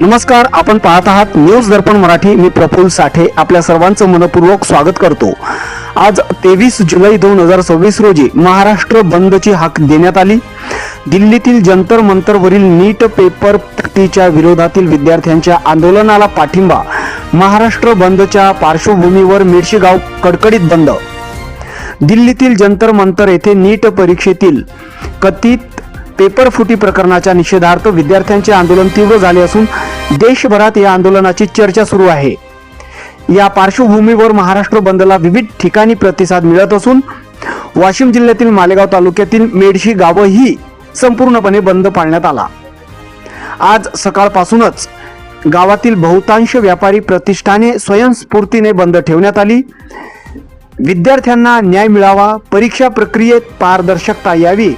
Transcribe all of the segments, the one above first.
नमस्कार, आपण पाहत आहात न्यूज दर्पण मराठी. मी प्रफुल्ल साठे आपल्या सर्वांचं मनपूर्वक स्वागत करतो. आज 23 जुलै 2026 रोजी महाराष्ट्र बंदची हाक देण्यात आली. दिल्लीतील जंतर मंतरवरील नीट पेपर फुटीच्या विरोधातील विद्यार्थ्यांच्या आंदोलनाला पाठिंबा. महाराष्ट्र बंदच्या पार्श्वभूमीवर मेडशीगाव कडकडीत बंद. दिल्लीतील जंतर मंतर येथे नीट परीक्षेतील कथित पेपर फुटी प्रकरणाच्या निषेधार्थ विद्यार्थ्यांचे आंदोलन तीव्र झाले असून देशभरात या आंदोलनाची चर्चा सुरू आहे. या पार्श्वभूमीवर महाराष्ट्र बंदला विविध ठिकाणी प्रतिसाद मिळत असून वाशिम जिल्ह्यातील मालेगाव तालुक्यातील मेडशी गावही संपूर्णपणे बंद पाळण्यात आला. आज सकाळपासूनच गावातील बहुतांश व्यापारी प्रतिष्ठाने स्वयंस्फूर्तीने बंद ठेवण्यात आली. विद्यार्थ्यांना न्याय मिळावा, परीक्षा प्रक्रियेत पारदर्शकता यावी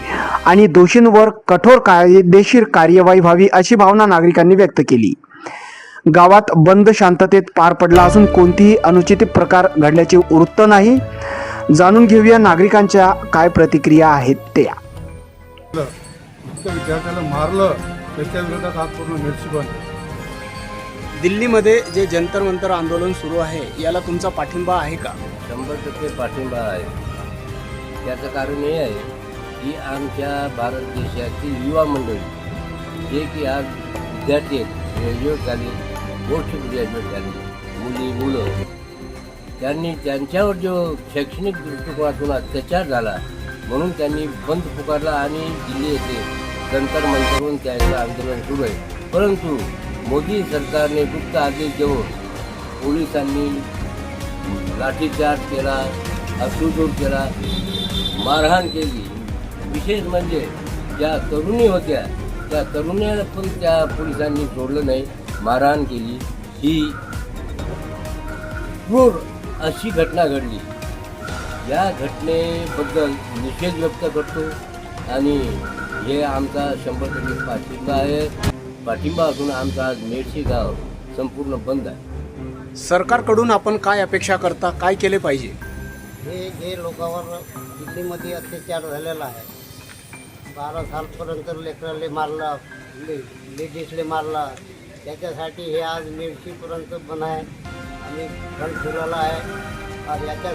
आणि दोषींवर कठोर कायदेशीर कार्यवाही व्हावी अशी भावना नागरिकांनी व्यक्त केली. गावात बंद शांततेत पार पडला असून कोणतीही अनुचित प्रकार घडल्याचे वृत्त नाही. जाणून घेऊया नागरिकांच्या काय प्रतिक्रिया आहेत त्या. विद्यार्थ्याला मारलं त्याच्या विरोधात आज पूर्ण मेडशी बंद. दिल्लीमध्ये जे जंतर मंतर आंदोलन सुरू आहे याला तुमचा पाठिंबा आहे का? 100% पाठिंबा आहे. त्याचं कारण हे आहे की आमच्या भारत देशातील युवा मंडळी जे की आज विद्यार्थी आहेत, ग्रॅज्युएट झाले, पोस्ट ग्रॅज्युएट झाले, मुलं, त्यांनी त्यांच्यावर जो शैक्षणिक दृष्टिकोनातून अत्याचार झाला म्हणून त्यांनी बंद पुकारला आणि दिल्ली येथे जंतर मंतरवरून त्याचं आंदोलन सुरू आहे. परंतु मोदी सरकारने गुप्त आदेश देऊन पोलिसांनी लाठीचार्ज केला, असूडूर केला, मारहाण केली. विशेष म्हणजे ज्या तरुणी होत्या त्या तरुणीला पण त्या पोलिसांनी सोडलं नाही, मारहाण केली. ही क्रूर अशी घटना घडली. या घटनेबद्दल निषेध व्यक्त करतो आणि हे आमचा 100% पाठिंबा आहे. पाठिंबा असून आमचा आज मेडशी गाव संपूर्ण बंद आहे. सरकारकडून आपण काय अपेक्षा करता, काय केले पाहिजे? हे जे लोकांवर दिल्लीमध्ये अत्याचार झालेला आहे, 12 सालपर्यंत लेकराले मारला, लेडीजले मारला, त्याच्यासाठी हे आज मेडशीपर्यंत बंद आहे. आम्ही फ्रंट फिरवला आहे. याच्यासाठी